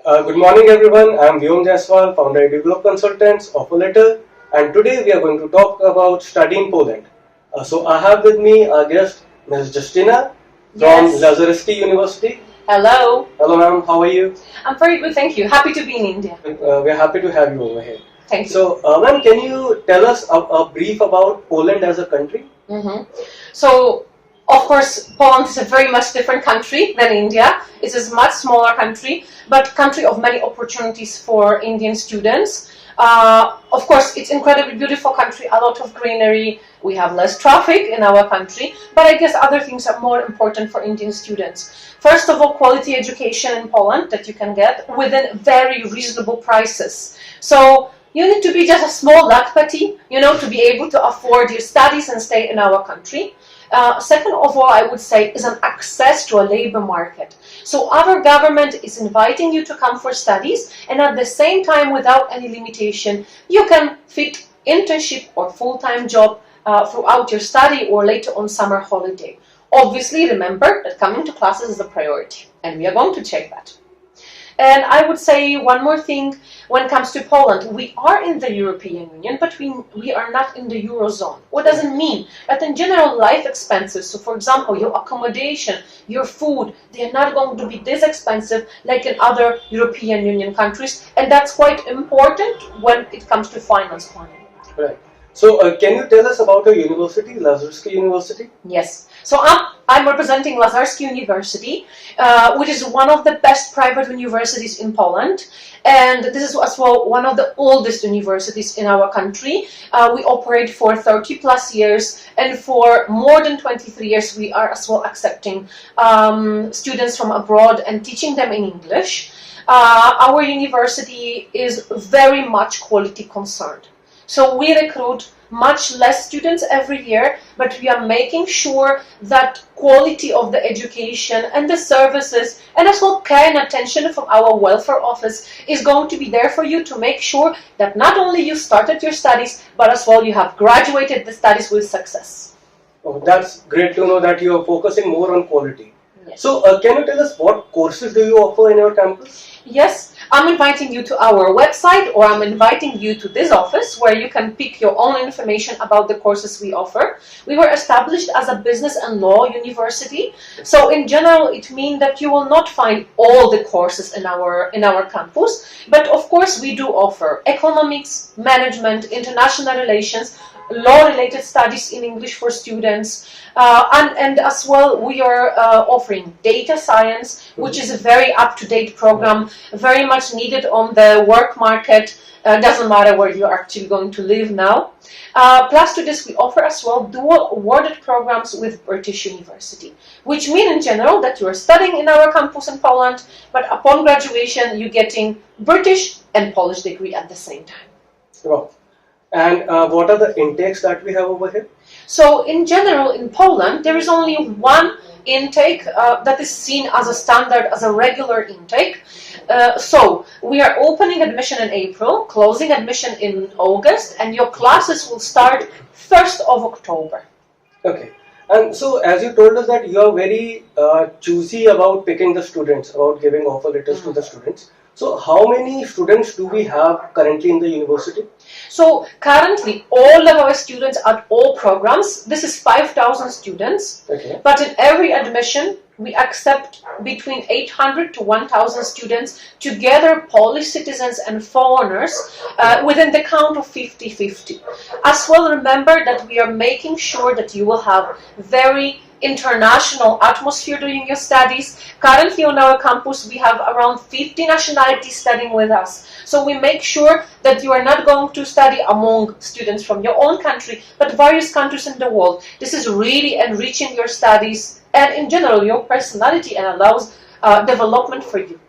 Good morning everyone, I am Vyom Jayaswal, founder Eduglobe Consultants, offer letter, and today we are going to talk about study in Poland. So I have with me our guest, Ms. Justyna from Lazarski University. Hello. Hello ma'am, how are you? I'm very good, thank you. Happy to be in India. We are happy to have you over here. Thank you. So ma'am, can you tell us a brief about Poland as a country? So, of course, Poland is a very much different country than India. It is a much smaller country, but country of many opportunities for Indian students. Of course, it's incredibly beautiful country, a lot of greenery. We have less traffic in our country, but I guess other things are more important for Indian students. First of all, quality education in Poland that you can get within very reasonable prices. So you need to be just a small lakpati, to be able to afford your studies and stay in our country. Second of all, I would say, is an access to a labor market. So our government is inviting you to come for studies, and at the same time, without any limitation, you can fit internship or full-time job throughout your study or later on summer holiday. Obviously, remember that coming to classes is a priority, and we are going to check that. And I would say one more thing when it comes to Poland. We are in the European Union, but we are not in the Eurozone. What does it mean? That in general, life expenses, so for example, your accommodation, your food, they are not going to be this expensive like in other European Union countries. And that's quite important when it comes to finance planning. Right. So can you tell us about your university, Lazarski University? Yes. So I'm representing Lazarski University, which is one of the best private universities in Poland. And this is as well one of the oldest universities in our country. We operate for 30 plus years, and for more than 23 years we are as well accepting students from abroad and teaching them in English. Our university is very much quality concerned. So we recruit much less students every year, but we are making sure that quality of the education and the services and as well care and attention from our welfare office is going to be there for you to make sure that not only you started your studies, but as well you have graduated the studies with success. Oh, that's great to know that you are focusing more on quality. Yes. So can you tell us what courses do you offer in your campus? Yes, I'm inviting you to our website, or I'm inviting you to this office where you can pick your own information about the courses we offer. We were established as a business and law university, so in general it means that you will not find all the courses in our campus, but of course we do offer economics, management, international relations, law-related studies in English for students, and as well we are offering data science, which is a very up-to-date program, very much needed on the work market. Doesn't matter where you're actually going to live now. Plus to this, we offer as well dual awarded programs with British University, which mean in general that you are studying in our campus in Poland, but upon graduation you're getting British and Polish degree at the same time. Wow. And what are the intakes that we have over here? So in general in Poland there is only one intake that is seen as a standard, as a regular intake. So we are opening admission in April, closing admission in August, and your classes will start 1st of October. Okay. And so as you told us that you are very choosy about picking the students, about giving offer letters to the students. So how many students do we have currently in the university? So currently all of our students at all programs, this is 5,000 students, okay. But in every admission we accept between 800 to 1,000 students, together Polish citizens and foreigners, within the count of 50-50. As well, remember that we are making sure that you will have very international atmosphere during your studies. Currently on our campus we have around 50 nationalities studying with us. So we make sure that you are not going to study among students from your own country, but various countries in the world. This is really enriching your studies and in general your personality, and allows development for you.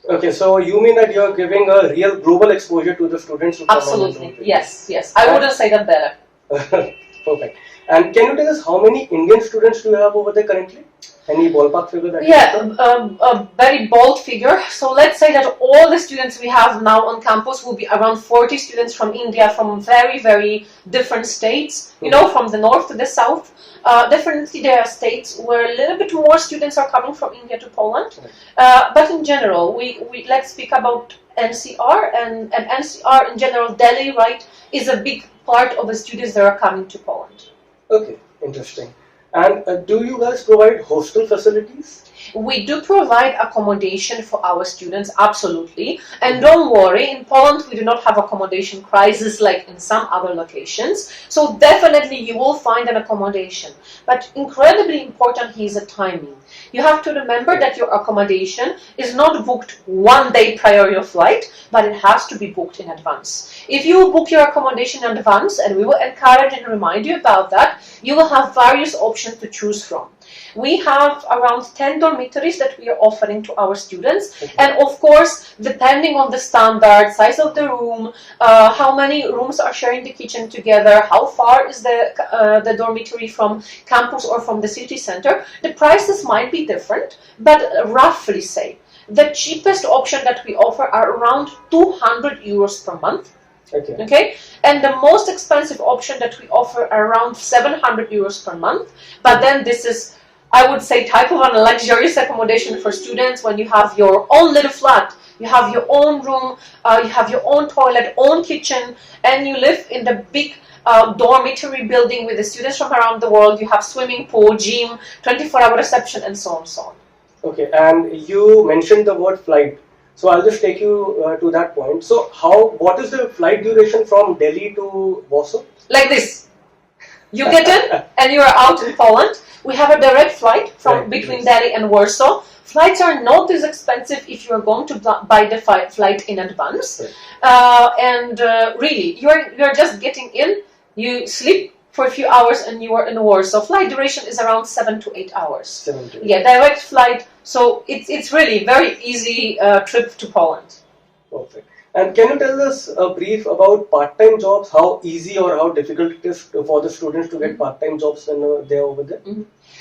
Okay, so you mean that you are giving a real global exposure to the students? Who Absolutely, yes. I wouldn't say that better. Perfect. And can you tell us how many Indian students do you have over there currently? Any ballpark figure that a very bold figure. So let's say that all the students we have now on campus will be around 40 students from India, from very, very different states, from the north to the south. Definitely there are states where a little bit more students are coming from India to Poland. But in general, we let's speak about NCR, and NCR in general, Delhi, right, is a big part of the students that are coming to Poland. Okay, interesting. And do you guys provide hostel facilities? We do provide accommodation for our students, absolutely. And don't worry, in Poland we do not have accommodation crisis like in some other locations. So definitely you will find an accommodation. But incredibly important here is the timing. You have to remember that your accommodation is not booked one day prior your flight, but it has to be booked in advance. If you book your accommodation in advance, and we will encourage and remind you about that, you will have various options to choose from. We have around 10 dormitories that we are offering to our students, and of course, depending on the standard, size of the room, how many rooms are sharing the kitchen together, how far is the dormitory from campus or from the city center, the prices might be different, but roughly say, the cheapest option that we offer are around 200 euros per month. Okay, and the most expensive option that we offer are around 700 euros per month, but then this is, I would say, type of a luxurious accommodation for students when you have your own little flat, you have your own room, you have your own toilet, own kitchen, and you live in the big dormitory building with the students from around the world. You have swimming pool, gym, 24-hour reception, and so on and so on. Okay, and you mentioned the word flight. So I'll just take you to that point. So what is the flight duration from Delhi to Warsaw? Like this. You get in and you are out in Poland. We have a direct flight from between Delhi and Warsaw. Flights are not as expensive if you are going to buy the flight in advance. Really, you're just getting in, you sleep for a few hours and you are in Warsaw. Flight duration is around 7 to 8 hours. 7 to 8. Yeah, direct flight. So it's really very easy trip to Poland. Perfect. And can you tell us a brief about part-time jobs? How easy or how difficult it is for the students to get part-time jobs when they're over there?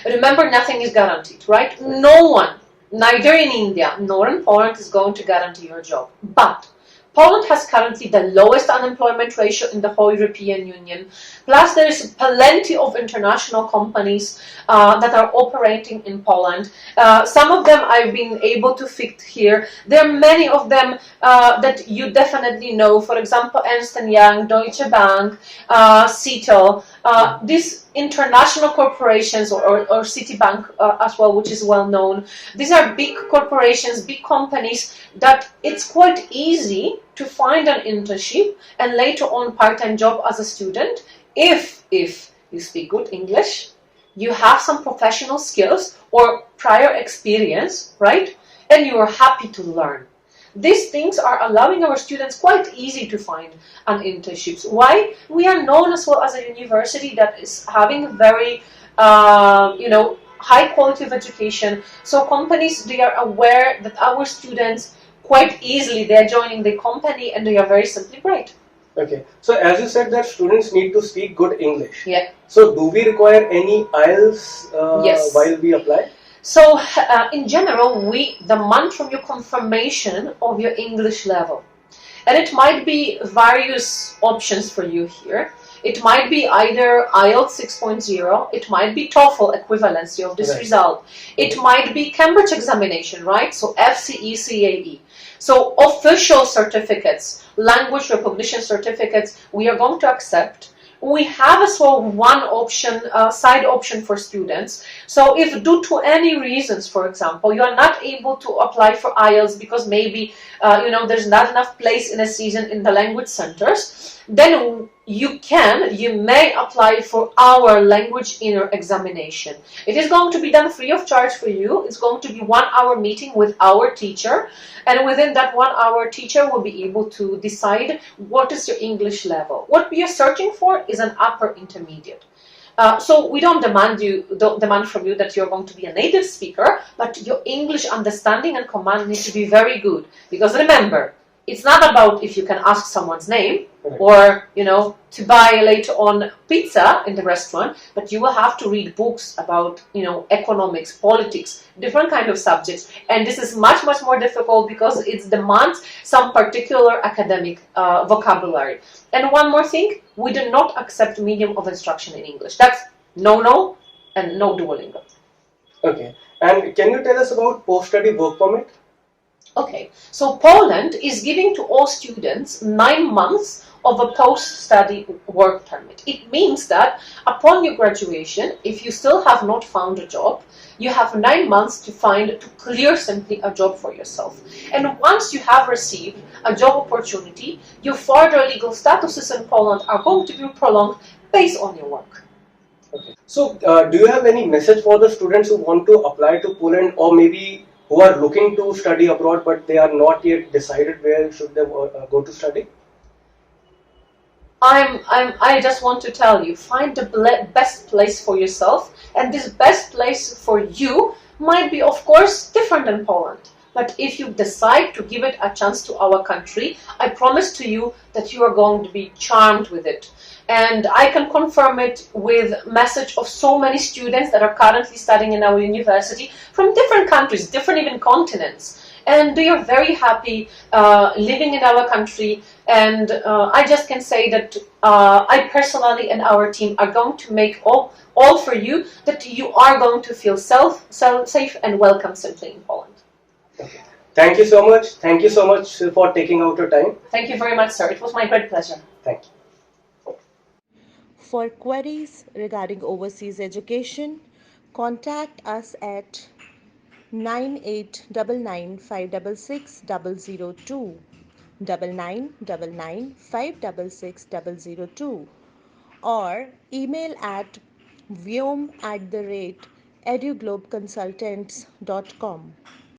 Remember, nothing is guaranteed, right? No one, neither in India nor in Poland, is going to guarantee your job. But Poland has currently the lowest unemployment ratio in the whole European Union. Plus, there is plenty of international companies that are operating in Poland. Some of them I've been able to fit here. There are many of them that you definitely know. For example, Ernst & Young, Deutsche Bank, Citel. These international corporations, or Citibank as well, which is well known. These are big corporations, big companies that it's quite easy to find an internship and later on part-time job as a student if you speak good English, you have some professional skills or prior experience, right? And you are happy to learn. These things are allowing our students quite easy to find an internships. Why? We are known as well as a university that is having very, high quality of education. So companies, they are aware that our students quite easily, they are joining the company and they are very simply great. Okay. So as you said that students need to speak good English. Yeah. So do we require any IELTS Yes. while we apply? So in general, the month from your confirmation of your English level, and it might be various options for you here. It might be either IELTS 6.0, it might be TOEFL equivalency of this result, it might be Cambridge examination, right? So FCE, CAE. So official certificates, language recognition certificates, we are going to accept. We have as well one option, side option for students. So if due to any reasons, for example, you are not able to apply for IELTS because maybe, there's not enough place in a season in the language centers, then you may apply for our language inner examination. It is going to be done free of charge for you. It's going to be 1 hour meeting with our teacher. And within that 1 hour, teacher will be able to decide what is your English level. What we are searching for is an upper intermediate. So we don't demand from you that you're going to be a native speaker, but your English understanding and command needs to be very good. Because remember, it's not about if you can ask someone's name or, to buy later on pizza in the restaurant, but you will have to read books about, economics, politics, different kind of subjects. And this is much, much more difficult because it demands some particular academic vocabulary. And one more thing, we do not accept medium of instruction in English. That's no, and no Duolingo. Okay. And can you tell us about post-study work permit? Okay, so Poland is giving to all students 9 months of a post-study work permit. It means that upon your graduation, if you still have not found a job, you have 9 months to clear simply a job for yourself. And once you have received a job opportunity, your further legal statuses in Poland are going to be prolonged based on your work. Okay. So, do you have any message for the students who want to apply to Poland, or maybe who are looking to study abroad but they are not yet decided where should they go to study? I just want to tell you, find the best place for yourself, and this best place for you might be, of course, different than Poland. But if you decide to give it a chance to our country, I promise to you that you are going to be charmed with it. And I can confirm it with message of so many students that are currently studying in our university from different countries, different even continents. And they are very happy living in our country. And I just can say that I personally and our team are going to make all for you, that you are going to feel safe and welcome simply in Poland. Okay. Thank you so much. Thank you so much for taking out your time. Thank you very much, sir. It was my great pleasure. Thank you. For queries regarding overseas education, contact us at 9899566002 9999566002 or email at vyom@eduglobeconsultants.com.